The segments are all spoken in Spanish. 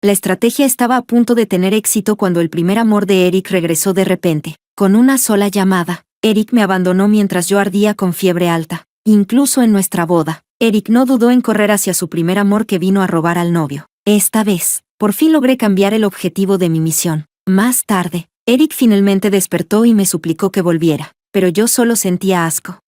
La estrategia estaba a punto de tener éxito cuando el primer amor de Eric regresó de repente. Con una sola llamada, Eric me abandonó mientras yo ardía con fiebre alta. Incluso en nuestra boda, Eric no dudó en correr hacia su primer amor que vino a robar al novio. Esta vez, por fin logré cambiar el objetivo de mi misión. Más tarde, Eric finalmente despertó y me suplicó que volviera, pero yo solo sentía asco.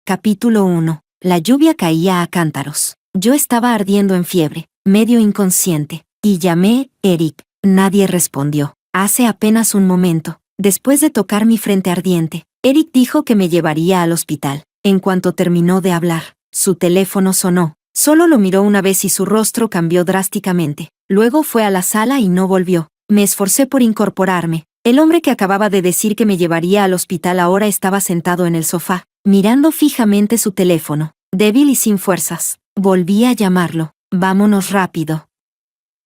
Capítulo 1. La lluvia caía a cántaros. Yo estaba ardiendo en fiebre, medio inconsciente, y llamé, Eric. Nadie respondió. Hace apenas un momento, después de tocar mi frente ardiente, Eric dijo que me llevaría al hospital. En cuanto terminó de hablar, su teléfono sonó. Solo lo miró una vez y su rostro cambió drásticamente. Luego fue a la sala y no volvió. Me esforcé por incorporarme. El hombre que acababa de decir que me llevaría al hospital ahora estaba sentado en el sofá, mirando fijamente su teléfono, débil y sin fuerzas. Volví a llamarlo. Vámonos rápido.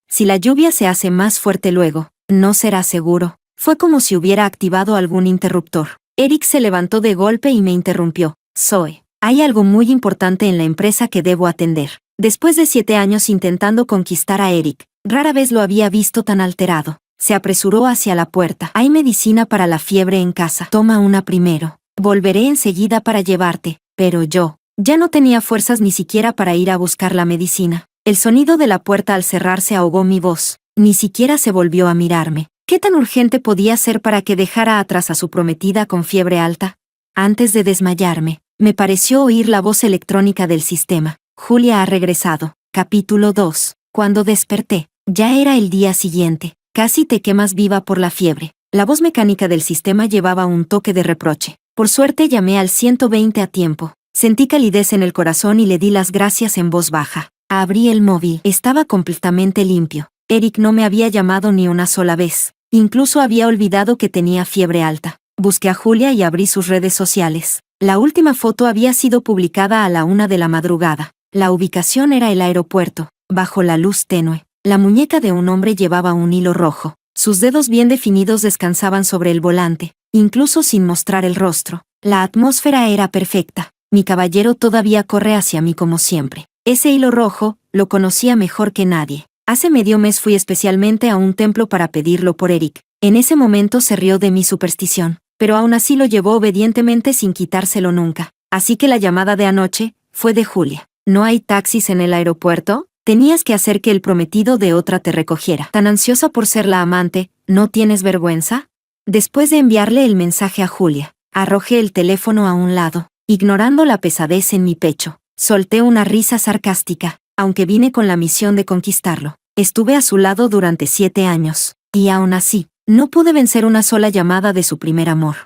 Si la lluvia se hace más fuerte luego, no será seguro. Fue como si hubiera activado algún interruptor. Eric se levantó de golpe y me interrumpió. Zoe, hay algo muy importante en la empresa que debo atender. Después de 7 años intentando conquistar a Eric, rara vez lo había visto tan alterado. Se apresuró hacia la puerta. Hay medicina para la fiebre en casa. Toma una primero. Volveré enseguida para llevarte. Pero yo ya no tenía fuerzas ni siquiera para ir a buscar la medicina. El sonido de la puerta al cerrarse ahogó mi voz. Ni siquiera se volvió a mirarme. ¿Qué tan urgente podía ser para que dejara atrás a su prometida con fiebre alta? Antes de desmayarme, me pareció oír la voz electrónica del sistema. Julia ha regresado. Capítulo 2. Cuando desperté, ya era el día siguiente. Casi te quemas viva por la fiebre. La voz mecánica del sistema llevaba un toque de reproche. Por suerte llamé al 120 a tiempo. Sentí calidez en el corazón y le di las gracias en voz baja. Abrí el móvil. Estaba completamente limpio. Eric no me había llamado ni una sola vez. Incluso había olvidado que tenía fiebre alta. Busqué a Julia y abrí sus redes sociales. La última foto había sido publicada a la 1 de la madrugada. La ubicación era el aeropuerto, bajo la luz tenue. La muñeca de un hombre llevaba un hilo rojo. Sus dedos bien definidos descansaban sobre el volante, incluso sin mostrar el rostro. La atmósfera era perfecta. Mi caballero todavía corre hacia mí como siempre. Ese hilo rojo, lo conocía mejor que nadie. Hace medio mes fui especialmente a un templo para pedirlo por Eric. En ese momento se rió de mi superstición, pero aún así lo llevó obedientemente sin quitárselo nunca. Así que la llamada de anoche fue de Julia. ¿No hay taxis en el aeropuerto? Tenías que hacer que el prometido de otra te recogiera. Tan ansiosa por ser la amante, ¿no tienes vergüenza? Después de enviarle el mensaje a Julia, arrojé el teléfono a un lado, ignorando la pesadez en mi pecho. Solté una risa sarcástica, aunque vine con la misión de conquistarlo. Estuve a su lado durante 7 años, y aún así, no pude vencer una sola llamada de su primer amor.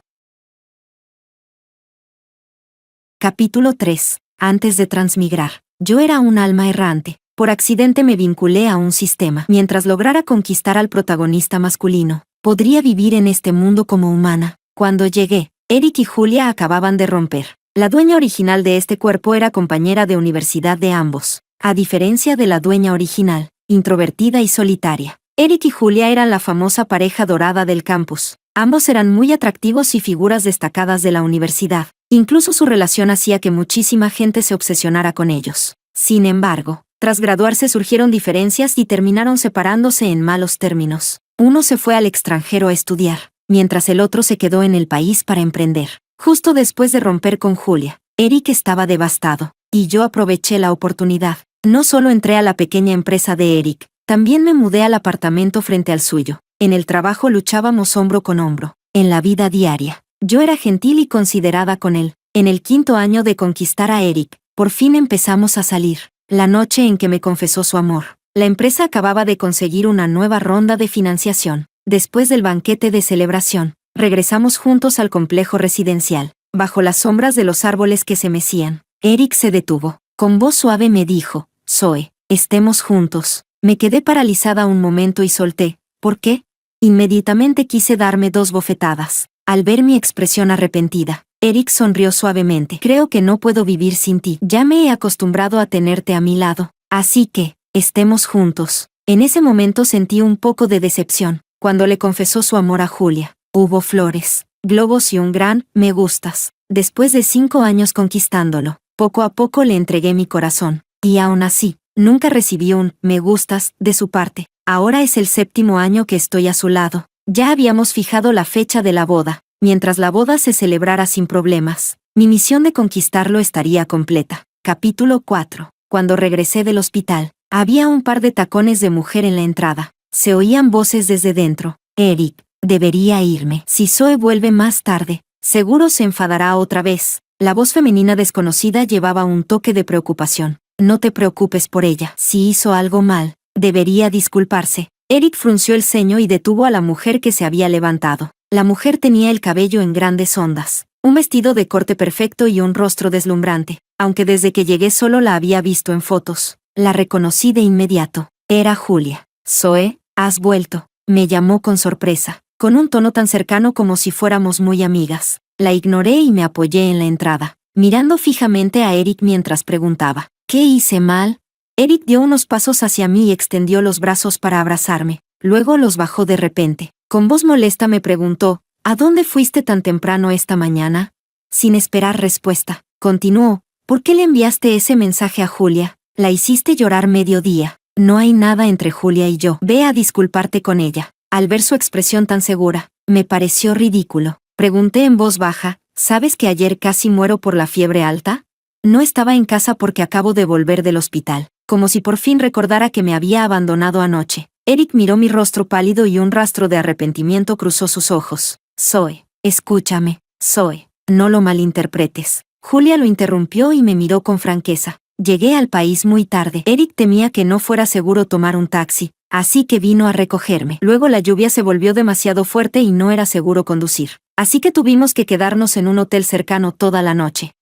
Capítulo 3. Antes de transmigrar, yo era un alma errante. Por accidente me vinculé a un sistema. Mientras lograra conquistar al protagonista masculino, podría vivir en este mundo como humana. Cuando llegué, Eric y Julia acababan de romper. La dueña original de este cuerpo era compañera de universidad de ambos. A diferencia de la dueña original, introvertida y solitaria, Eric y Julia eran la famosa pareja dorada del campus. Ambos eran muy atractivos y figuras destacadas de la universidad. Incluso su relación hacía que muchísima gente se obsesionara con ellos. Sin embargo, tras graduarse surgieron diferencias y terminaron separándose en malos términos. Uno se fue al extranjero a estudiar, mientras el otro se quedó en el país para emprender. Justo después de romper con Julia, Eric estaba devastado, y yo aproveché la oportunidad. No solo entré a la pequeña empresa de Eric, también me mudé al apartamento frente al suyo. En el trabajo luchábamos hombro con hombro. En la vida diaria, yo era gentil y considerada con él. En el 5.º año de conquistar a Eric, por fin empezamos a salir. La noche en que me confesó su amor, la empresa acababa de conseguir una nueva ronda de financiación. Después del banquete de celebración, regresamos juntos al complejo residencial, bajo las sombras de los árboles que se mecían. Eric se detuvo. Con voz suave me dijo, Zoe, estemos juntos. Me quedé paralizada un momento y solté. ¿Por qué? Inmediatamente quise darme 2 bofetadas. Al ver mi expresión arrepentida, Eric sonrió suavemente. Creo que no puedo vivir sin ti. Ya me he acostumbrado a tenerte a mi lado. Así que, estemos juntos. En ese momento sentí un poco de decepción. Cuando le confesó su amor a Julia, hubo flores, globos y un gran me gustas. Después de 5 años conquistándolo, poco a poco le entregué mi corazón. Y aún así, Nunca recibí un "me gustas" de su parte. Ahora es el 7º año que estoy a su lado. Ya habíamos fijado la fecha de la boda. Mientras la boda se celebrara sin problemas, mi misión de conquistarlo estaría completa. Capítulo 4. Cuando regresé del hospital, había un par de tacones de mujer en la entrada. Se oían voces desde dentro. Eric, debería irme. Si Zoe vuelve más tarde, seguro se enfadará otra vez. La voz femenina desconocida llevaba un toque de preocupación. No te preocupes por ella. Si hizo algo mal, debería disculparse. Eric frunció el ceño y detuvo a la mujer que se había levantado. La mujer tenía el cabello en grandes ondas, un vestido de corte perfecto y un rostro deslumbrante. Aunque desde que llegué solo la había visto en fotos, la reconocí de inmediato. Era Julia. Zoe, has vuelto. Me llamó con sorpresa, con un tono tan cercano como si fuéramos muy amigas. La ignoré y me apoyé en la entrada, mirando fijamente a Eric mientras preguntaba, ¿qué hice mal? Eric dio unos pasos hacia mí y extendió los brazos para abrazarme. Luego los bajó de repente. Con voz molesta me preguntó, ¿a dónde fuiste tan temprano esta mañana? Sin esperar respuesta, continuó, ¿por qué le enviaste ese mensaje a Julia? La hiciste llorar mediodía. No hay nada entre Julia y yo. Ve a disculparte con ella. Al ver su expresión tan segura, me pareció ridículo. Pregunté en voz baja, ¿sabes que ayer casi muero por la fiebre alta? No estaba en casa porque acabo de volver del hospital. Como si por fin recordara que me había abandonado anoche. Eric miró mi rostro pálido y un rastro de arrepentimiento cruzó sus ojos. Zoe, escúchame, Zoe, no lo malinterpretes. Julia lo interrumpió y me miró con franqueza. Llegué al país muy tarde. Eric temía que no fuera seguro tomar un taxi, así que vino a recogerme. Luego la lluvia se volvió demasiado fuerte y no era seguro conducir. Así que tuvimos que quedarnos en un hotel cercano toda la noche.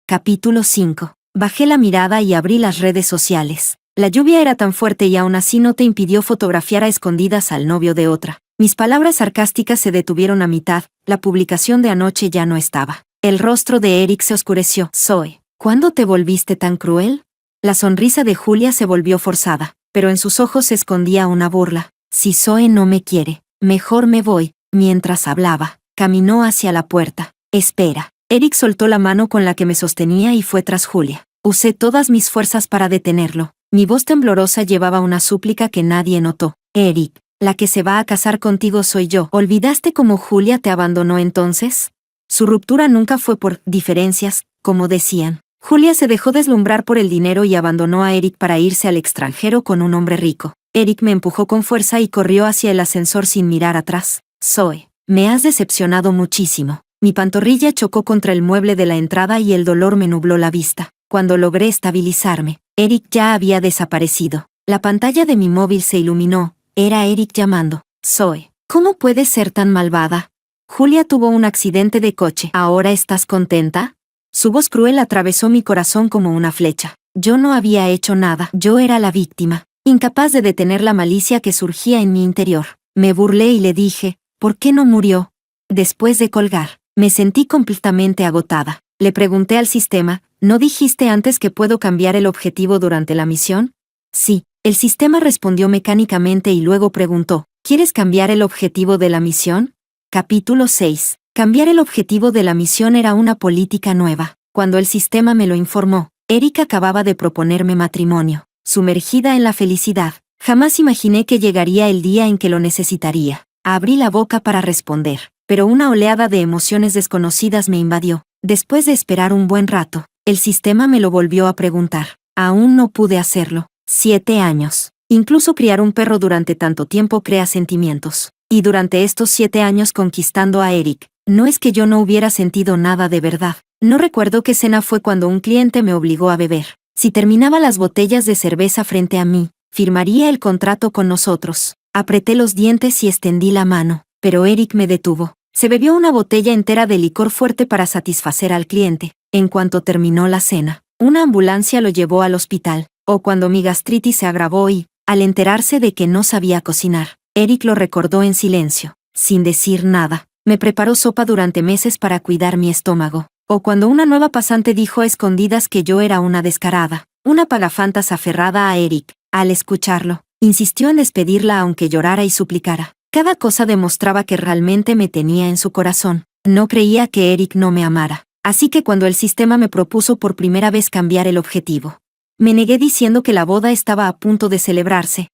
Capítulo 5. Bajé la mirada y abrí las redes sociales. La lluvia era tan fuerte y aún así no te impidió fotografiar a escondidas al novio de otra. Mis palabras sarcásticas se detuvieron a mitad, la publicación de anoche ya no estaba. El rostro de Eric se oscureció. Zoe, ¿cuándo te volviste tan cruel? La sonrisa de Julia se volvió forzada, pero en sus ojos se escondía una burla. Si Zoe no me quiere, mejor me voy. Mientras hablaba, caminó hacia la puerta. Espera. Eric soltó la mano con la que me sostenía y fue tras Julia. Usé todas mis fuerzas para detenerlo. Mi voz temblorosa llevaba una súplica que nadie notó. Eric, la que se va a casar contigo soy yo. ¿Olvidaste cómo Julia te abandonó entonces? Su ruptura nunca fue por diferencias, como decían. Julia se dejó deslumbrar por el dinero y abandonó a Eric para irse al extranjero con un hombre rico. Eric me empujó con fuerza y corrió hacia el ascensor sin mirar atrás. Zoe, me has decepcionado muchísimo. Mi pantorrilla chocó contra el mueble de la entrada y el dolor me nubló la vista. Cuando logré estabilizarme, Eric ya había desaparecido. La pantalla de mi móvil se iluminó. Era Eric llamando. Zoe, ¿cómo puedes ser tan malvada? Julia tuvo un accidente de coche. ¿Ahora estás contenta? Su voz cruel atravesó mi corazón como una flecha. Yo no había hecho nada. Yo era la víctima, incapaz de detener la malicia que surgía en mi interior. Me burlé y le dije, ¿por qué no murió? Después de colgar, me sentí completamente agotada. Le pregunté al sistema, ¿no dijiste antes que puedo cambiar el objetivo durante la misión? Sí, el sistema respondió mecánicamente y luego preguntó, ¿quieres cambiar el objetivo de la misión? Capítulo 6. Cambiar el objetivo de la misión era una política nueva. Cuando el sistema me lo informó, Erika acababa de proponerme matrimonio. Sumergida en la felicidad, jamás imaginé que llegaría el día en que lo necesitaría. Abrí la boca para responder, pero una oleada de emociones desconocidas me invadió. Después de esperar un buen rato, el sistema me lo volvió a preguntar. Aún no pude hacerlo. 7 años. Incluso criar un perro durante tanto tiempo crea sentimientos. Y durante estos 7 años conquistando a Eric, no es que yo no hubiera sentido nada de verdad. No recuerdo qué cena fue cuando un cliente me obligó a beber. Si terminaba las botellas de cerveza frente a mí, firmaría el contrato con nosotros. Apreté los dientes y extendí la mano, pero Eric me detuvo. Se bebió una botella entera de licor fuerte para satisfacer al cliente. En cuanto terminó la cena, una ambulancia lo llevó al hospital. O cuando mi gastritis se agravó y, al enterarse de que no sabía cocinar, Eric lo recordó en silencio, sin decir nada. Me preparó sopa durante meses para cuidar mi estómago. O cuando una nueva pasante dijo a escondidas que yo era una descarada, una pagafantas aferrada a Eric. Al escucharlo, insistió en despedirla aunque llorara y suplicara. Cada cosa demostraba que realmente me tenía en su corazón. No creía que Eric no me amara. Así que cuando el sistema me propuso por primera vez cambiar el objetivo, me negué diciendo que la boda estaba a punto de celebrarse.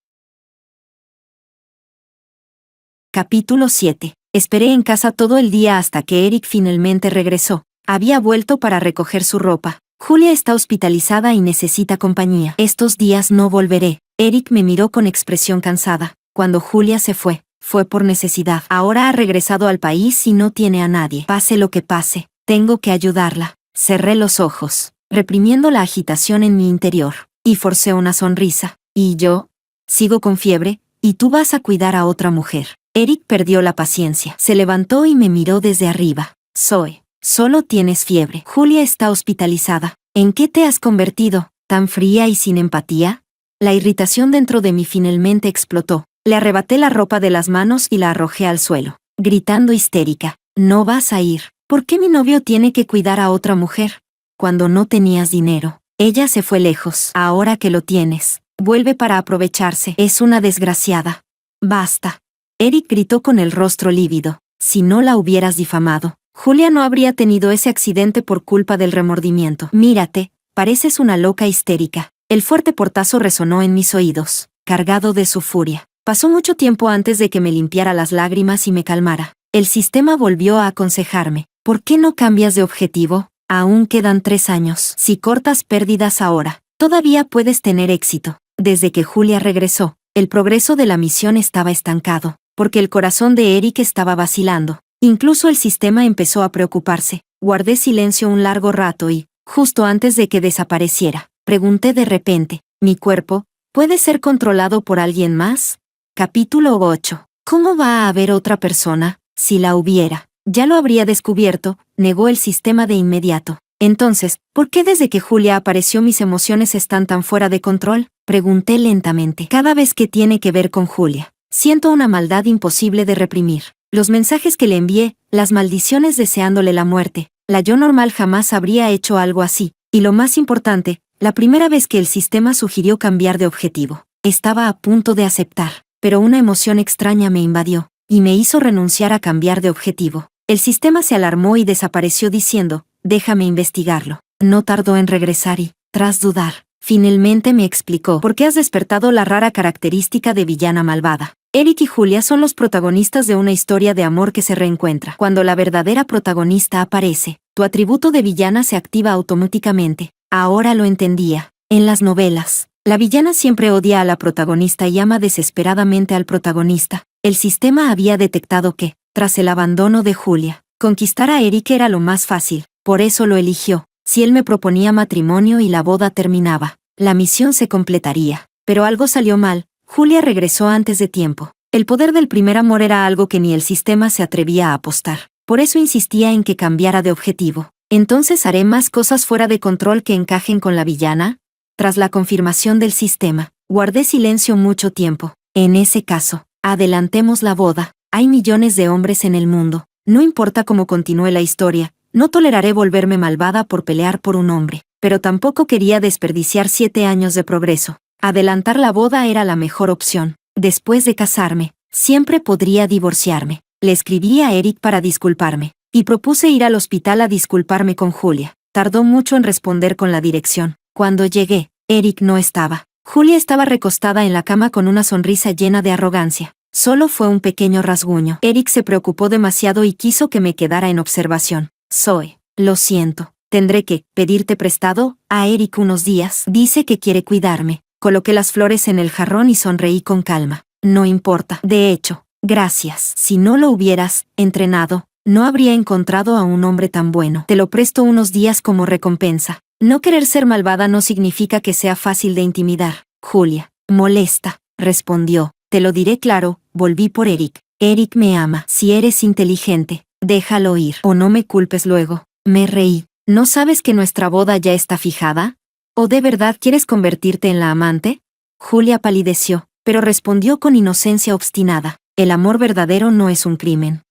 Capítulo 7. Esperé en casa todo el día hasta que Eric finalmente regresó. Había vuelto para recoger su ropa. Julia está hospitalizada y necesita compañía. Estos días no volveré. Eric me miró con expresión cansada. Cuando Julia se fue, fue por necesidad. Ahora ha regresado al país y no tiene a nadie. Pase lo que pase, tengo que ayudarla. Cerré los ojos, reprimiendo la agitación en mi interior, y forcé una sonrisa. ¿Y yo? Sigo con fiebre, y tú vas a cuidar a otra mujer. Eric perdió la paciencia. Se levantó y me miró desde arriba. Zoe, solo tienes fiebre. Julia está hospitalizada. ¿En qué te has convertido? ¿Tan fría y sin empatía? La irritación dentro de mí finalmente explotó. Le arrebaté la ropa de las manos y la arrojé al suelo, gritando histérica. No vas a ir. ¿Por qué mi novio tiene que cuidar a otra mujer? Cuando no tenías dinero, ella se fue lejos. Ahora que lo tienes, vuelve para aprovecharse. Es una desgraciada. Basta. Eric gritó con el rostro lívido. Si no la hubieras difamado, Julia no habría tenido ese accidente por culpa del remordimiento. Mírate, pareces una loca histérica. El fuerte portazo resonó en mis oídos, cargado de su furia. Pasó mucho tiempo antes de que me limpiara las lágrimas y me calmara. El sistema volvió a aconsejarme. ¿Por qué no cambias de objetivo? Aún quedan 3 años. Si cortas pérdidas ahora, todavía puedes tener éxito. Desde que Julia regresó, el progreso de la misión estaba estancado, porque el corazón de Eric estaba vacilando. Incluso el sistema empezó a preocuparse. Guardé silencio un largo rato y, justo antes de que desapareciera, pregunté de repente, ¿mi cuerpo puede ser controlado por alguien más? Capítulo 8. ¿Cómo va a haber otra persona? Si la hubiera, ya lo habría descubierto, negó el sistema de inmediato. Entonces, ¿por qué desde que Julia apareció mis emociones están tan fuera de control? Pregunté lentamente. Cada vez que tiene que ver con Julia, siento una maldad imposible de reprimir. Los mensajes que le envié, las maldiciones deseándole la muerte. La yo normal jamás habría hecho algo así. Y lo más importante, la primera vez que el sistema sugirió cambiar de objetivo, estaba a punto de aceptar. Pero una emoción extraña me invadió, y me hizo renunciar a cambiar de objetivo. El sistema se alarmó y desapareció diciendo, déjame investigarlo. No tardó en regresar y, tras dudar, finalmente me explicó por qué has despertado la rara característica de villana malvada. Eric y Julia son los protagonistas de una historia de amor que se reencuentra. Cuando la verdadera protagonista aparece, tu atributo de villana se activa automáticamente. Ahora lo entendía. En las novelas, la villana siempre odia a la protagonista y ama desesperadamente al protagonista. El sistema había detectado que, tras el abandono de Julia, conquistar a Eric era lo más fácil, por eso lo eligió. Si él me proponía matrimonio y la boda terminaba, la misión se completaría. Pero algo salió mal. Julia regresó antes de tiempo. El poder del primer amor era algo que ni el sistema se atrevía a apostar. Por eso insistía en que cambiara de objetivo. ¿Entonces haré más cosas fuera de control que encajen con la villana? Tras la confirmación del sistema, guardé silencio mucho tiempo. En ese caso, adelantemos la boda. Hay millones de hombres en el mundo. No importa cómo continúe la historia, no toleraré volverme malvada por pelear por un hombre. Pero tampoco quería desperdiciar 7 años de progreso. Adelantar la boda era la mejor opción. Después de casarme, siempre podría divorciarme. Le escribí a Eric para disculparme, y propuse ir al hospital a disculparme con Julia. Tardó mucho en responder con la dirección. Cuando llegué, Eric no estaba. Julia estaba recostada en la cama con una sonrisa llena de arrogancia. Solo fue un pequeño rasguño. Eric se preocupó demasiado y quiso que me quedara en observación. Zoe, lo siento. Tendré que pedirte prestado a Eric unos días. Dice que quiere cuidarme. Coloqué las flores en el jarrón y sonreí con calma. No importa. De hecho, gracias. Si no lo hubieras entrenado, no habría encontrado a un hombre tan bueno. Te lo presto unos días como recompensa. No querer ser malvada no significa que sea fácil de intimidar. Julia, molesta, respondió. Te lo diré claro, volví por Eric. Eric me ama. Si eres inteligente, déjalo ir. O no me culpes luego. Me reí. ¿No sabes que nuestra boda ya está fijada? ¿O de verdad quieres convertirte en la amante? Julia palideció, pero respondió con inocencia obstinada. El amor verdadero no es un crimen.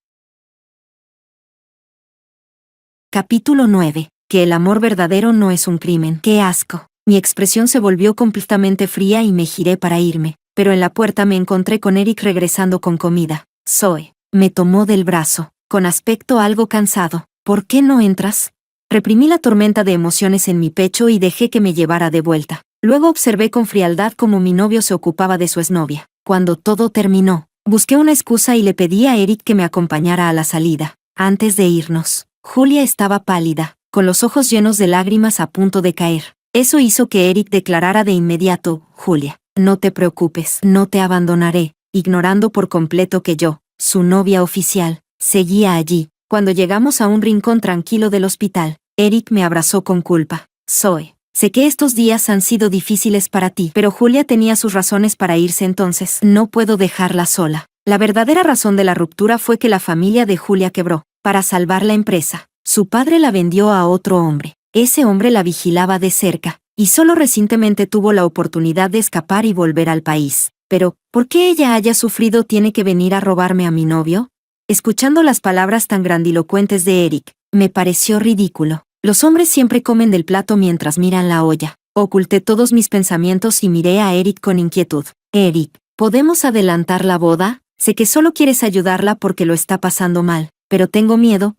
Capítulo 9. Que el amor verdadero no es un crimen. ¡Qué asco! Mi expresión se volvió completamente fría y me giré para irme, pero en la puerta me encontré con Eric regresando con comida. Zoe, me tomó del brazo, con aspecto algo cansado. ¿Por qué no entras? Reprimí la tormenta de emociones en mi pecho y dejé que me llevara de vuelta. Luego observé con frialdad cómo mi novio se ocupaba de su exnovia. Cuando todo terminó, busqué una excusa y le pedí a Eric que me acompañara a la salida. Antes de irnos, Julia estaba pálida, con los ojos llenos de lágrimas a punto de caer. Eso hizo que Eric declarara de inmediato: Julia, no te preocupes, no te abandonaré, ignorando por completo que yo, su novia oficial, seguía allí. Cuando llegamos a un rincón tranquilo del hospital, Eric me abrazó con culpa. Zoe, sé que estos días han sido difíciles para ti, pero Julia tenía sus razones para irse, entonces no puedo dejarla sola. La verdadera razón de la ruptura fue que la familia de Julia quebró. Para salvar la empresa, su padre la vendió a otro hombre. Ese hombre la vigilaba de cerca, y solo recientemente tuvo la oportunidad de escapar y volver al país. Pero, ¿por qué ella haya sufrido tiene que venir a robarme a mi novio? Escuchando las palabras tan grandilocuentes de Eric, me pareció ridículo. Los hombres siempre comen del plato mientras miran la olla. Oculté todos mis pensamientos y miré a Eric con inquietud. Eric, ¿podemos adelantar la boda? Sé que solo quieres ayudarla porque lo está pasando mal, pero tengo miedo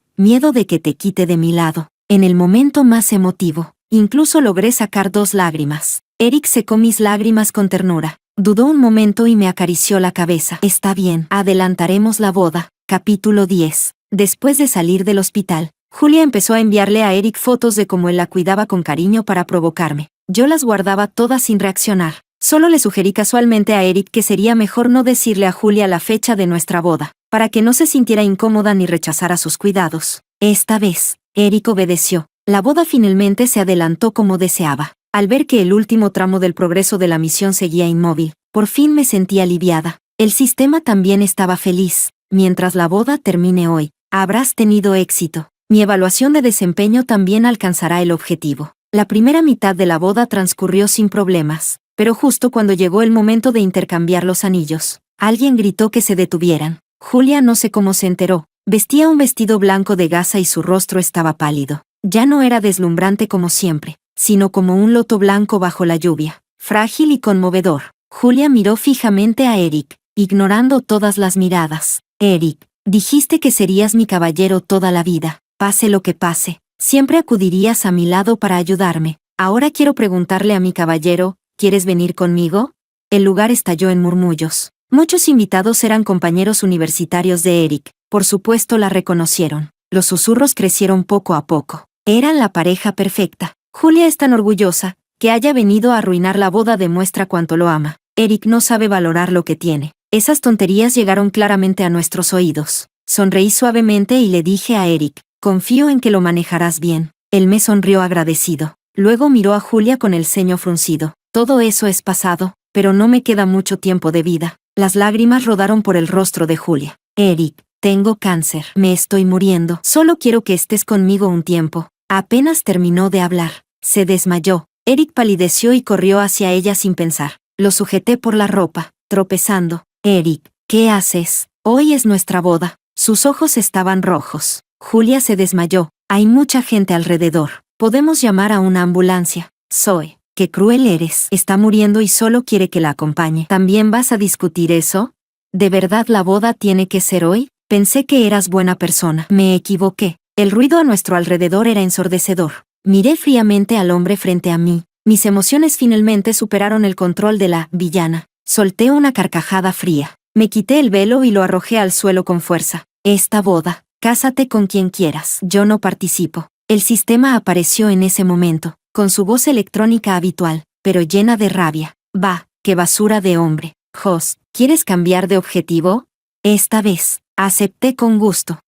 de que te quite de mi lado. En el momento más emotivo, incluso logré sacar 2 lágrimas. Eric secó mis lágrimas con ternura. Dudó un momento y me acarició la cabeza. Está bien, adelantaremos la boda. Capítulo 10. Después de salir del hospital, Julia empezó a enviarle a Eric fotos de cómo él la cuidaba con cariño para provocarme. Yo las guardaba todas sin reaccionar. Solo le sugerí casualmente a Eric que sería mejor no decirle a Julia la fecha de nuestra boda, para que no se sintiera incómoda ni rechazara sus cuidados. Esta vez, Eric obedeció. La boda finalmente se adelantó como deseaba. Al ver que el último tramo del progreso de la misión seguía inmóvil, por fin me sentí aliviada. El sistema también estaba feliz. Mientras la boda termine hoy, habrás tenido éxito. Mi evaluación de desempeño también alcanzará el objetivo. La primera mitad de la boda transcurrió sin problemas, pero justo cuando llegó el momento de intercambiar los anillos, alguien gritó que se detuvieran. Julia no sé cómo se enteró. Vestía un vestido blanco de gasa y su rostro estaba pálido. Ya no era deslumbrante como siempre, sino como un loto blanco bajo la lluvia, frágil y conmovedor. Julia miró fijamente a Eric, ignorando todas las miradas. Eric, dijiste que serías mi caballero toda la vida, pase lo que pase. Siempre acudirías a mi lado para ayudarme. Ahora quiero preguntarle a mi caballero, ¿quieres venir conmigo? El lugar estalló en murmullos. Muchos invitados eran compañeros universitarios de Eric. Por supuesto la reconocieron. Los susurros crecieron poco a poco. Eran la pareja perfecta. Julia es tan orgullosa, que haya venido a arruinar la boda demuestra cuánto lo ama. Eric no sabe valorar lo que tiene. Esas tonterías llegaron claramente a nuestros oídos. Sonreí suavemente y le dije a Eric, confío en que lo manejarás bien. Él me sonrió agradecido. Luego miró a Julia con el ceño fruncido. Todo eso es pasado, pero no me queda mucho tiempo de vida. Las lágrimas rodaron por el rostro de Julia. Eric, tengo cáncer. Me estoy muriendo. Solo quiero que estés conmigo un tiempo. Apenas terminó de hablar, se desmayó. Eric palideció y corrió hacia ella sin pensar. Lo sujeté por la ropa, tropezando. Eric, ¿qué haces? Hoy es nuestra boda. Sus ojos estaban rojos. Julia se desmayó. Hay mucha gente alrededor. Podemos llamar a una ambulancia. Zoe, qué cruel eres. Está muriendo y solo quiere que la acompañe. ¿También vas a discutir eso? ¿De verdad la boda tiene que ser hoy? Pensé que eras buena persona. Me equivoqué. El ruido a nuestro alrededor era ensordecedor. Miré fríamente al hombre frente a mí. Mis emociones finalmente superaron el control de la villana. Solté una carcajada fría. Me quité el velo y lo arrojé al suelo con fuerza. Esta boda, cásate con quien quieras. Yo no participo. El sistema apareció en ese momento, con su voz electrónica habitual, pero llena de rabia. Bah, qué basura de hombre. Jos, ¿quieres cambiar de objetivo? Esta vez, acepté con gusto.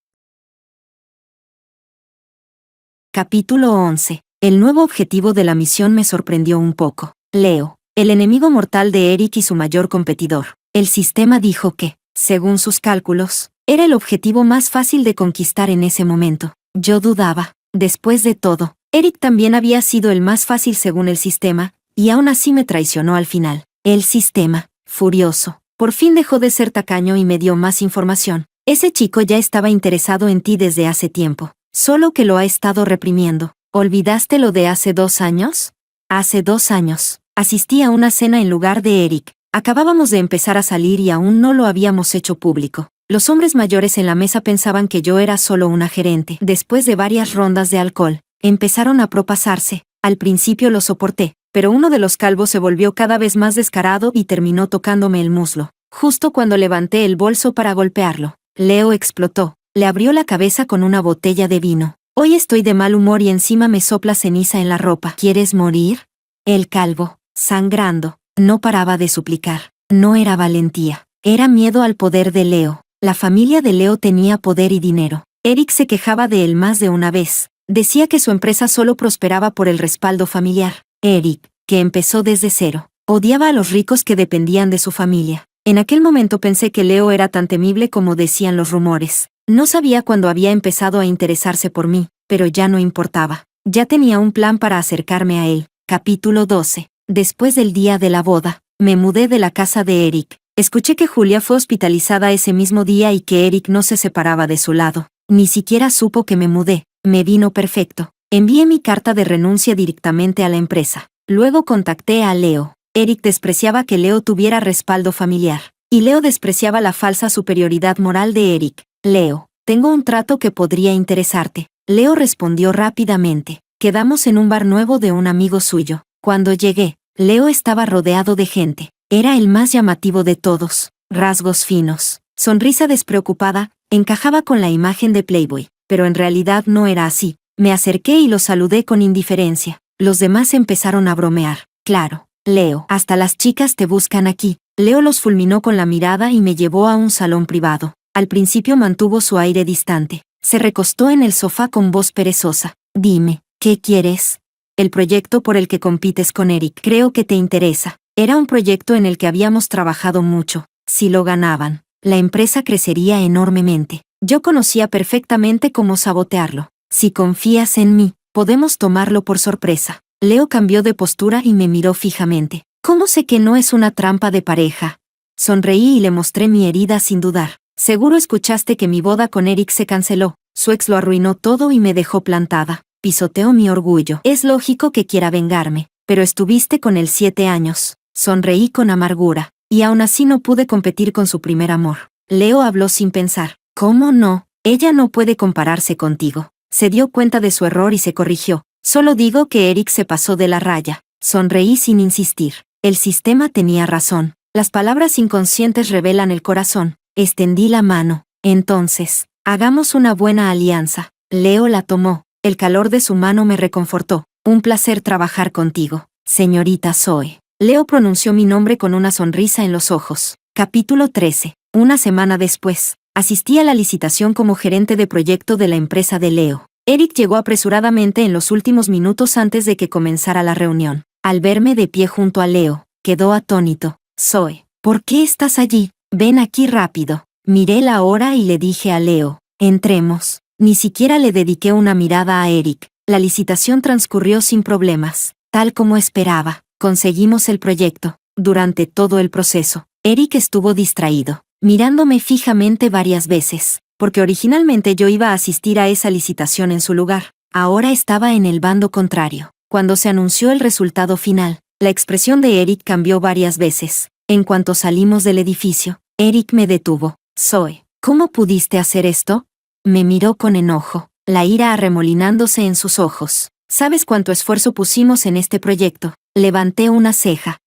Capítulo 11. El nuevo objetivo de la misión me sorprendió un poco. Leo, el enemigo mortal de Eric y su mayor competidor. El sistema dijo que, según sus cálculos, era el objetivo más fácil de conquistar en ese momento. Yo dudaba. Después de todo, Eric también había sido el más fácil según el sistema, y aún así me traicionó al final. El sistema, furioso, por fin dejó de ser tacaño y me dio más información. Ese chico ya estaba interesado en ti desde hace tiempo. Solo que lo ha estado reprimiendo. ¿Olvidaste lo de hace 2 años? Hace 2 años, asistí a una cena en lugar de Eric. Acabábamos de empezar a salir y aún no lo habíamos hecho público. Los hombres mayores en la mesa pensaban que yo era solo una gerente. Después de varias rondas de alcohol, Empezaron a propasarse. Al principio lo soporté, pero uno de los calvos se volvió cada vez más descarado y terminó tocándome el muslo. Justo cuando levanté el bolso para golpearlo, Leo explotó. Le abrió la cabeza con una botella de vino. Hoy estoy de mal humor y encima me sopla ceniza en la ropa. ¿Quieres morir? El calvo, sangrando, no paraba de suplicar. No era valentía, era miedo al poder de Leo. La familia de Leo tenía poder y dinero. Eric se quejaba de él más de una vez. Decía que su empresa solo prosperaba por el respaldo familiar. Eric, que empezó desde cero, odiaba a los ricos que dependían de su familia. En aquel momento pensé que Leo era tan temible como decían los rumores. No sabía cuándo había empezado a interesarse por mí, pero ya no importaba. Ya tenía un plan para acercarme a él. Capítulo 12. Después del día de la boda, me mudé de la casa de Eric. Escuché que Julia fue hospitalizada ese mismo día y que Eric no se separaba de su lado. Ni siquiera supo que me mudé. Me vino perfecto. Envié mi carta de renuncia directamente a la empresa. Luego contacté a Leo. Eric despreciaba que Leo tuviera respaldo familiar. Y Leo despreciaba la falsa superioridad moral de Eric. Leo, tengo un trato que podría interesarte. Leo respondió rápidamente. Quedamos en un bar nuevo de un amigo suyo. Cuando llegué, Leo estaba rodeado de gente. Era el más llamativo de todos. Rasgos finos, sonrisa despreocupada, encajaba con la imagen de Playboy. Pero en realidad no era así. Me acerqué y lo saludé con indiferencia. Los demás empezaron a bromear. Claro, Leo, hasta las chicas te buscan aquí. Leo los fulminó con la mirada y me llevó a un salón privado. Al principio mantuvo su aire distante. Se recostó en el sofá con voz perezosa. Dime, ¿qué quieres? El proyecto por el que compites con Eric. Creo que te interesa. Era un proyecto en el que habíamos trabajado mucho. Si lo ganaban, la empresa crecería enormemente. Yo conocía perfectamente cómo sabotearlo. Si confías en mí, podemos tomarlo por sorpresa. Leo cambió de postura y me miró fijamente. ¿Cómo sé que no es una trampa de pareja? Sonreí y le mostré mi herida sin dudar. Seguro escuchaste que mi boda con Eric se canceló. Su ex lo arruinó todo y me dejó plantada. Pisoteó mi orgullo. Es lógico que quiera vengarme. Pero estuviste con él 7 años. Sonreí con amargura. Y aún así no pude competir con su primer amor. Leo habló sin pensar. ¿Cómo no? Ella no puede compararse contigo. Se dio cuenta de su error y se corrigió. Solo digo que Eric se pasó de la raya. Sonreí sin insistir. El sistema tenía razón. Las palabras inconscientes revelan el corazón. Extendí la mano. Entonces, hagamos una buena alianza. Leo la tomó. El calor de su mano me reconfortó. Un placer trabajar contigo, señorita Zoe. Leo pronunció mi nombre con una sonrisa en los ojos. Capítulo 13. Una semana después, asistí a la licitación como gerente de proyecto de la empresa de Leo. Eric llegó apresuradamente en los últimos minutos antes de que comenzara la reunión. Al verme de pie junto a Leo, quedó atónito. Zoe, ¿por qué estás allí? Ven aquí rápido. Miré la hora y le dije a Leo, entremos. Ni siquiera le dediqué una mirada a Eric. La licitación transcurrió sin problemas. Tal como esperaba, conseguimos el proyecto. Durante todo el proceso, Eric estuvo distraído, mirándome fijamente varias veces, porque originalmente yo iba a asistir a esa licitación en su lugar. Ahora estaba en el bando contrario. Cuando se anunció el resultado final, la expresión de Eric cambió varias veces. En cuanto salimos del edificio, Eric me detuvo. Zoe, ¿cómo pudiste hacer esto? Me miró con enojo, la ira arremolinándose en sus ojos. ¿Sabes cuánto esfuerzo pusimos en este proyecto? Levanté una ceja.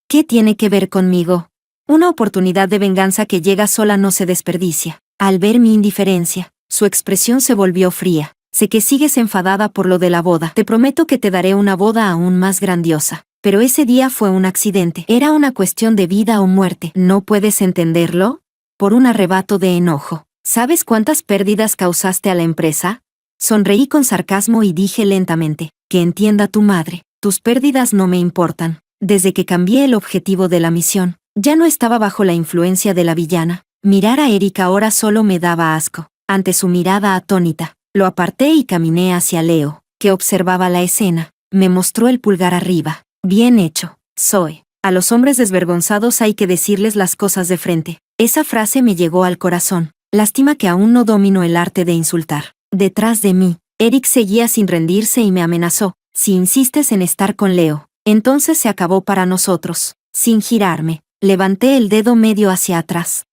¿Qué tiene que ver conmigo? Una oportunidad de venganza que llega sola no se desperdicia. Al ver mi indiferencia, su expresión se volvió fría. Sé que sigues enfadada por lo de la boda. Te prometo que te daré una boda aún más grandiosa. Pero ese día fue un accidente. Era una cuestión de vida o muerte. ¿No puedes entenderlo? Por un arrebato de enojo. ¿Sabes cuántas pérdidas causaste a la empresa? Sonreí con sarcasmo y dije lentamente, que entienda tu madre, tus pérdidas no me importan. Desde que cambié el objetivo de la misión, ya no estaba bajo la influencia de la villana. Mirar a Eric ahora solo me daba asco. Ante su mirada atónita, lo aparté y caminé hacia Leo, que observaba la escena. Me mostró el pulgar arriba. Bien hecho, Zoe. A los hombres desvergonzados hay que decirles las cosas de frente. Esa frase me llegó al corazón. Lástima que aún no domino el arte de insultar. Detrás de mí, Eric seguía sin rendirse y me amenazó. Si insistes en estar con Leo, entonces se acabó para nosotros. Sin girarme, levanté el dedo medio hacia atrás.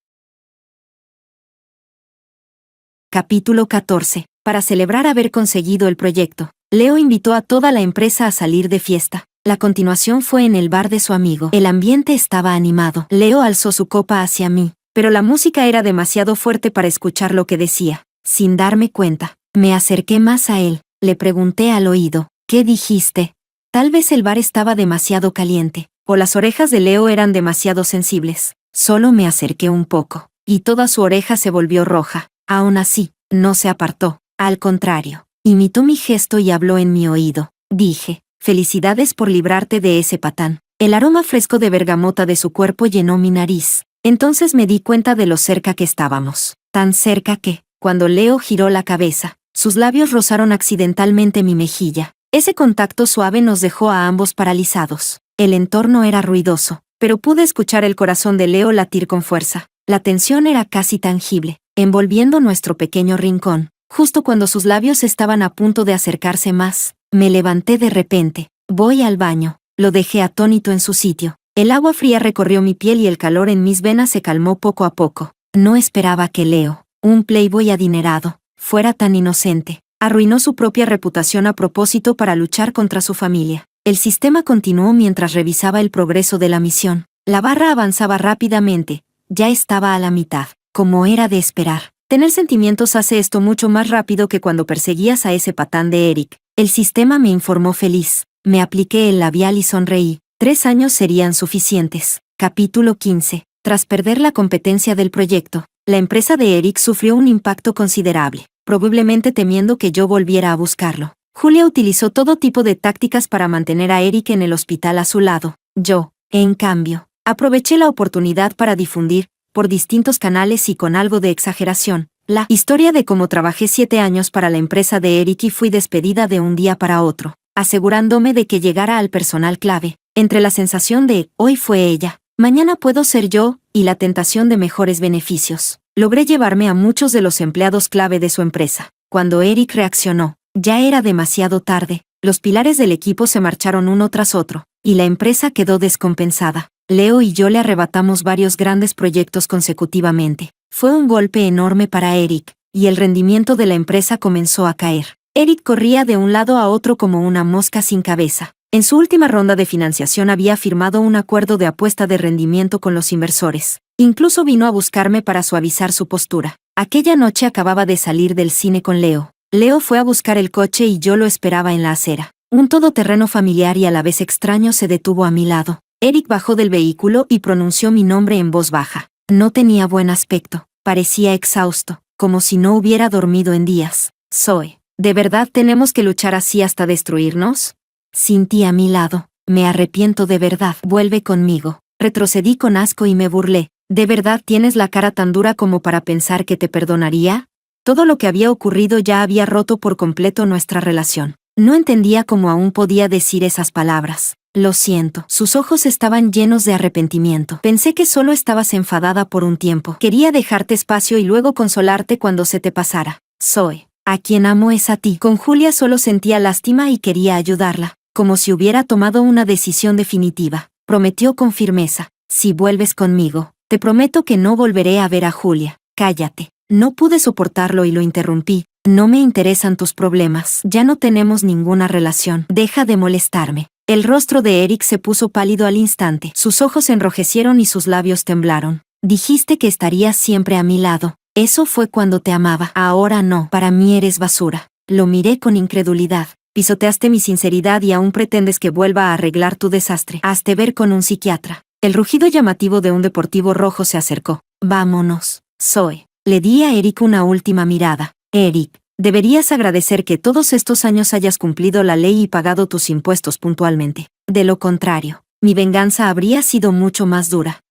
Capítulo 14. Para celebrar haber conseguido el proyecto, Leo invitó a toda la empresa a salir de fiesta. La continuación fue en el bar de su amigo. El ambiente estaba animado. Leo alzó su copa hacia mí, pero la música era demasiado fuerte para escuchar lo que decía. Sin darme cuenta, me acerqué más a él. Le pregunté al oído, ¿qué dijiste? Tal vez el bar estaba demasiado caliente, o las orejas de Leo eran demasiado sensibles. Solo me acerqué un poco, y toda su oreja se volvió roja. Aún así, no se apartó. Al contrario, imitó mi gesto y habló en mi oído. Dije, felicidades por librarte de ese patán. El aroma fresco de bergamota de su cuerpo llenó mi nariz. Entonces me di cuenta de lo cerca que estábamos. Tan cerca que, cuando Leo giró la cabeza, sus labios rozaron accidentalmente mi mejilla. Ese contacto suave nos dejó a ambos paralizados. El entorno era ruidoso, pero pude escuchar el corazón de Leo latir con fuerza. La tensión era casi tangible, envolviendo nuestro pequeño rincón. Justo cuando sus labios estaban a punto de acercarse más, me levanté de repente. Voy al baño. Lo dejé atónito en su sitio. El agua fría recorrió mi piel y el calor en mis venas se calmó poco a poco. No esperaba que Leo, un playboy adinerado, fuera tan inocente. Arruinó su propia reputación a propósito para luchar contra su familia. El sistema continuó mientras revisaba el progreso de la misión. La barra avanzaba rápidamente. Ya estaba a la mitad. Como era de esperar. Tener sentimientos hace esto mucho más rápido que cuando perseguías a ese patán de Eric. El sistema me informó feliz. Me apliqué el labial y sonreí. 3 años serían suficientes. Capítulo 15. Tras perder la competencia del proyecto, la empresa de Eric sufrió un impacto considerable, probablemente temiendo que yo volviera a buscarlo. Julia utilizó todo tipo de tácticas para mantener a Eric en el hospital a su lado. Yo, en cambio, aproveché la oportunidad para difundir, por distintos canales y con algo de exageración, la historia de cómo trabajé 7 años para la empresa de Eric y fui despedida de un día para otro, asegurándome de que llegara al personal clave. Entre la sensación de, hoy fue ella, mañana puedo ser yo, y la tentación de mejores beneficios, logré llevarme a muchos de los empleados clave de su empresa. Cuando Eric reaccionó, ya era demasiado tarde. Los pilares del equipo se marcharon uno tras otro, y la empresa quedó descompensada. Leo y yo le arrebatamos varios grandes proyectos consecutivamente. Fue un golpe enorme para Eric, y el rendimiento de la empresa comenzó a caer. Eric corría de un lado a otro como una mosca sin cabeza. En su última ronda de financiación había firmado un acuerdo de apuesta de rendimiento con los inversores. Incluso vino a buscarme para suavizar su postura. Aquella noche acababa de salir del cine con Leo. Leo fue a buscar el coche y yo lo esperaba en la acera. Un todoterreno familiar y a la vez extraño se detuvo a mi lado. Eric bajó del vehículo y pronunció mi nombre en voz baja. No tenía buen aspecto. Parecía exhausto, como si no hubiera dormido en días. Zoe, ¿de verdad tenemos que luchar así hasta destruirnos? Sentí a mi lado. Me arrepiento de verdad. Vuelve conmigo. Retrocedí con asco y me burlé. ¿De verdad tienes la cara tan dura como para pensar que te perdonaría? Todo lo que había ocurrido ya había roto por completo nuestra relación. No entendía cómo aún podía decir esas palabras. Lo siento. Sus ojos estaban llenos de arrepentimiento. Pensé que solo estabas enfadada por un tiempo. Quería dejarte espacio y luego consolarte cuando se te pasara. Zoe, a quien amo es a ti. Con Julia solo sentía lástima y quería ayudarla, como si hubiera tomado una decisión definitiva. Prometió con firmeza. Si vuelves conmigo, te prometo que no volveré a ver a Julia. Cállate. No pude soportarlo y lo interrumpí. No me interesan tus problemas. Ya no tenemos ninguna relación. Deja de molestarme. El rostro de Eric se puso pálido al instante. Sus ojos se enrojecieron y sus labios temblaron. Dijiste que estarías siempre a mi lado. Eso fue cuando te amaba. Ahora no. Para mí eres basura. Lo miré con incredulidad. Pisoteaste mi sinceridad y aún pretendes que vuelva a arreglar tu desastre. Hazte ver con un psiquiatra. El rugido llamativo de un deportivo rojo se acercó. Vámonos, Zoe. Le di a Eric una última mirada. Eric, deberías agradecer que todos estos años hayas cumplido la ley y pagado tus impuestos puntualmente. De lo contrario, mi venganza habría sido mucho más dura.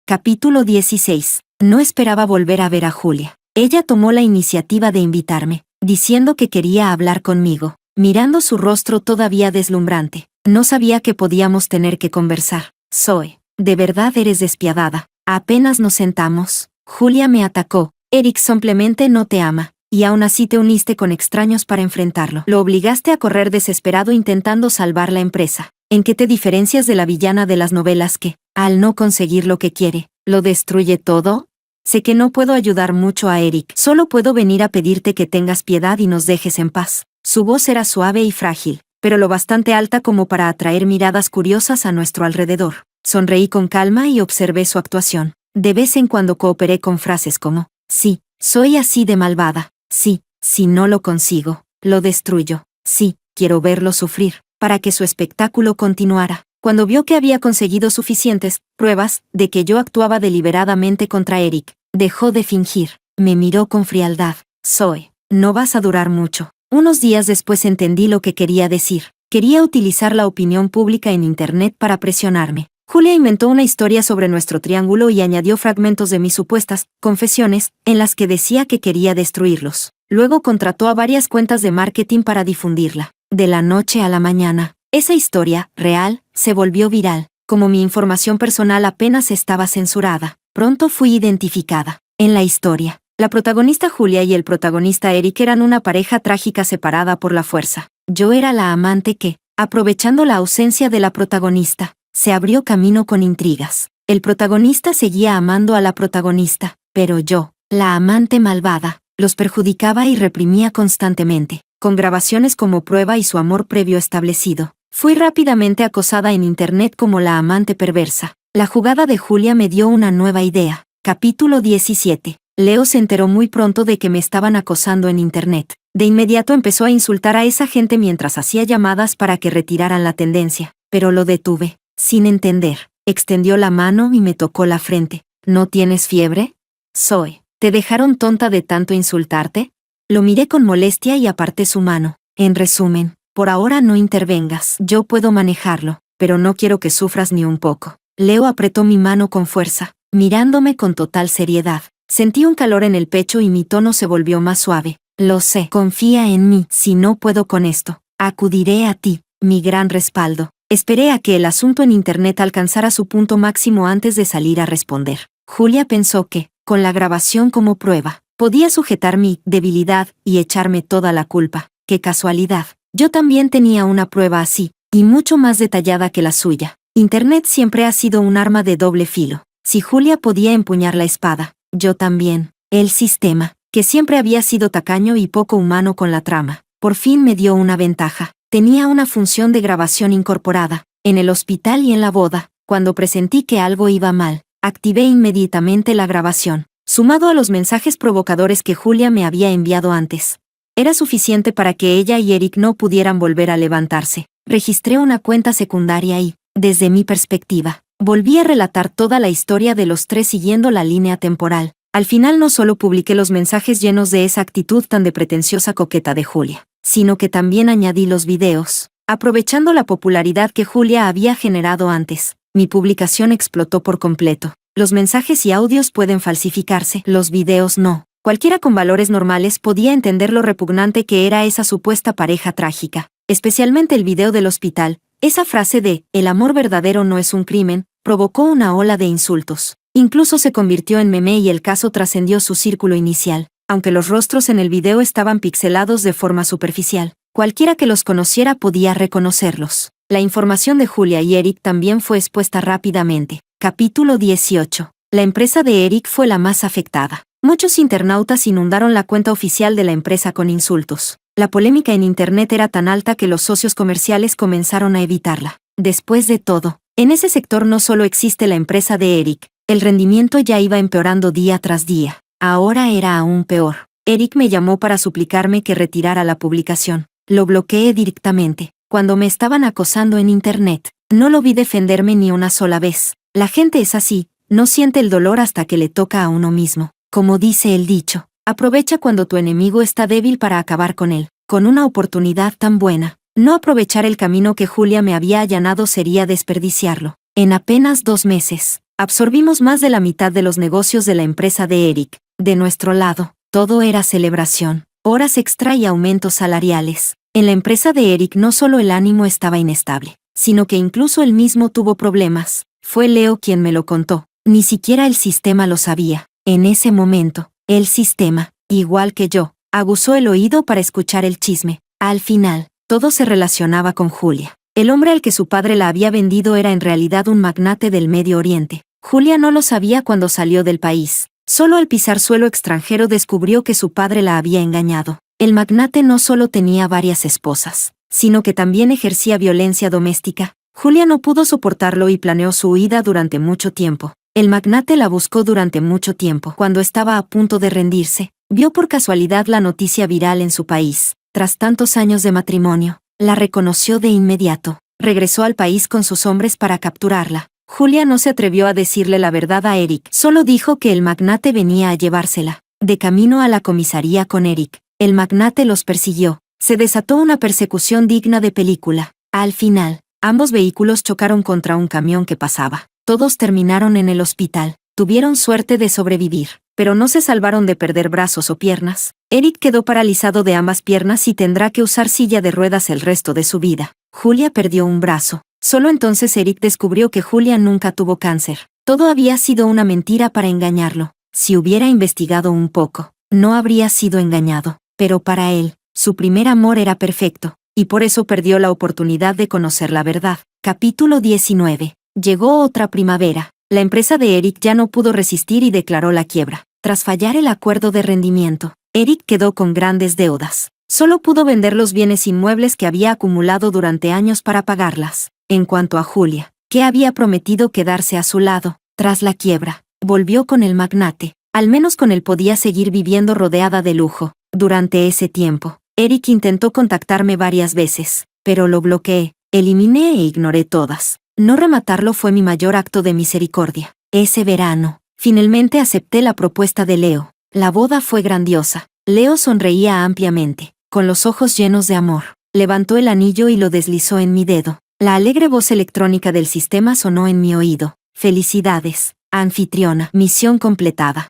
Capítulo 16. No esperaba volver a ver a Julia. Ella tomó la iniciativa de invitarme, diciendo que quería hablar conmigo, mirando su rostro todavía deslumbrante. No sabía que podíamos tener que conversar. Zoe, de verdad eres despiadada. Apenas nos sentamos, Julia me atacó. Eric simplemente no te ama, y aún así te uniste con extraños para enfrentarlo. Lo obligaste a correr desesperado intentando salvar la empresa. ¿En qué te diferencias de la villana de las novelas que, al no conseguir lo que quiere, lo destruye todo? Sé que no puedo ayudar mucho a Eric. Solo puedo venir a pedirte que tengas piedad y nos dejes en paz. Su voz era suave y frágil, pero lo bastante alta como para atraer miradas curiosas a nuestro alrededor. Sonreí con calma y observé su actuación. De vez en cuando cooperé con frases como, sí, soy así de malvada. Sí, si no lo consigo, lo destruyo. Sí, quiero verlo sufrir, para que su espectáculo continuara. Cuando vio que había conseguido suficientes pruebas de que yo actuaba deliberadamente contra Eric, dejó de fingir. Me miró con frialdad. Zoe, no vas a durar mucho. Unos días después entendí lo que quería decir. Quería utilizar la opinión pública en Internet para presionarme. Julia inventó una historia sobre nuestro triángulo y añadió fragmentos de mis supuestas confesiones, en las que decía que quería destruirlos. Luego contrató a varias cuentas de marketing para difundirla. De la noche a la mañana, esa historia, real, se volvió viral. Como mi información personal apenas estaba censurada, pronto fui identificada. En la historia, la protagonista Julia y el protagonista Eric eran una pareja trágica separada por la fuerza. Yo era la amante que, aprovechando la ausencia de la protagonista, se abrió camino con intrigas. El protagonista seguía amando a la protagonista, pero yo, la amante malvada, los perjudicaba y reprimía constantemente, con grabaciones como prueba y su amor previo establecido. Fui rápidamente acosada en Internet como la amante perversa. La jugada de Julia me dio una nueva idea. Capítulo 17. Leo se enteró muy pronto de que me estaban acosando en Internet. De inmediato empezó a insultar a esa gente mientras hacía llamadas para que retiraran la tendencia, pero lo detuve, sin entender. Extendió la mano y me tocó la frente. ¿No tienes fiebre? Zoe, ¿te dejaron tonta de tanto insultarte? Lo miré con molestia y aparté su mano. En resumen, por ahora no intervengas. Yo puedo manejarlo, pero no quiero que sufras ni un poco. Leo apretó mi mano con fuerza, mirándome con total seriedad. Sentí un calor en el pecho y mi tono se volvió más suave. Lo sé, confía en mí. Si no puedo con esto, acudiré a ti, mi gran respaldo. Esperé a que el asunto en Internet alcanzara su punto máximo antes de salir a responder. Julia pensó que, con la grabación como prueba, podía sujetar mi debilidad y echarme toda la culpa. ¡Qué casualidad! Yo también tenía una prueba así, y mucho más detallada que la suya. Internet siempre ha sido un arma de doble filo. Si Julia podía empuñar la espada, yo también. El sistema, que siempre había sido tacaño y poco humano con la trama, por fin me dio una ventaja. Tenía una función de grabación incorporada. En el hospital y en la boda, cuando presentí que algo iba mal, activé inmediatamente la grabación, sumado a los mensajes provocadores que Julia me había enviado antes. Era suficiente para que ella y Eric no pudieran volver a levantarse. Registré una cuenta secundaria y, desde mi perspectiva, volví a relatar toda la historia de los tres siguiendo la línea temporal. Al final no solo publiqué los mensajes llenos de esa actitud tan de pretenciosa coqueta de Julia, sino que también añadí los videos. Aprovechando la popularidad que Julia había generado antes, mi publicación explotó por completo. Los mensajes y audios pueden falsificarse, los videos no. Cualquiera con valores normales podía entender lo repugnante que era esa supuesta pareja trágica, especialmente el video del hospital. Esa frase de, el amor verdadero no es un crimen, provocó una ola de insultos. Incluso se convirtió en meme y el caso trascendió su círculo inicial. Aunque los rostros en el video estaban pixelados de forma superficial, cualquiera que los conociera podía reconocerlos. La información de Julia y Eric también fue expuesta rápidamente. Capítulo 18. La empresa de Eric fue la más afectada. Muchos internautas inundaron la cuenta oficial de la empresa con insultos. La polémica en Internet era tan alta que los socios comerciales comenzaron a evitarla. Después de todo, en ese sector no solo existe la empresa de Eric, el rendimiento ya iba empeorando día tras día. Ahora era aún peor. Eric me llamó para suplicarme que retirara la publicación. Lo bloqueé directamente. Cuando me estaban acosando en Internet, no lo vi defenderme ni una sola vez. La gente es así, no siente el dolor hasta que le toca a uno mismo. Como dice el dicho, aprovecha cuando tu enemigo está débil para acabar con él. Con una oportunidad tan buena, no aprovechar el camino que Julia me había allanado sería desperdiciarlo. En apenas 2 meses, absorbimos más de la mitad de los negocios de la empresa de Eric. De nuestro lado, todo era celebración, horas extra y aumentos salariales. En la empresa de Eric no solo el ánimo estaba inestable, sino que incluso él mismo tuvo problemas. Fue Leo quien me lo contó. Ni siquiera el sistema lo sabía. En ese momento, el sistema, igual que yo, aguzó el oído para escuchar el chisme. Al final, todo se relacionaba con Julia. El hombre al que su padre la había vendido era en realidad un magnate del Medio Oriente. Julia no lo sabía cuando salió del país. Solo al pisar suelo extranjero descubrió que su padre la había engañado. El magnate no solo tenía varias esposas, sino que también ejercía violencia doméstica. Julia no pudo soportarlo y planeó su huida durante mucho tiempo. El magnate la buscó durante mucho tiempo. Cuando estaba a punto de rendirse, vio por casualidad la noticia viral en su país. Tras tantos años de matrimonio, la reconoció de inmediato. Regresó al país con sus hombres para capturarla. Julia no se atrevió a decirle la verdad a Eric, solo dijo que el magnate venía a llevársela. De camino a la comisaría con Eric, el magnate los persiguió. Se desató una persecución digna de película. Al final, ambos vehículos chocaron contra un camión que pasaba. Todos terminaron en el hospital. Tuvieron suerte de sobrevivir, pero no se salvaron de perder brazos o piernas. Eric quedó paralizado de ambas piernas y tendrá que usar silla de ruedas el resto de su vida. Julia perdió un brazo. Solo entonces Eric descubrió que Julia nunca tuvo cáncer. Todo había sido una mentira para engañarlo. Si hubiera investigado un poco, no habría sido engañado. Pero para él, su primer amor era perfecto, y por eso perdió la oportunidad de conocer la verdad. Capítulo 19. Llegó otra primavera. La empresa de Eric ya no pudo resistir y declaró la quiebra. Tras fallar el acuerdo de rendimiento, Eric quedó con grandes deudas. Solo pudo vender los bienes inmuebles que había acumulado durante años para pagarlas. En cuanto a Julia, que había prometido quedarse a su lado, tras la quiebra, volvió con el magnate. Al menos con él podía seguir viviendo rodeada de lujo. Durante ese tiempo, Eric intentó contactarme varias veces, pero lo bloqueé, eliminé e ignoré todas. No rematarlo fue mi mayor acto de misericordia. Ese verano, finalmente acepté la propuesta de Leo. La boda fue grandiosa. Leo sonreía ampliamente, con los ojos llenos de amor. Levantó el anillo y lo deslizó en mi dedo. La alegre voz electrónica del sistema sonó en mi oído. Felicidades, anfitriona. Misión completada.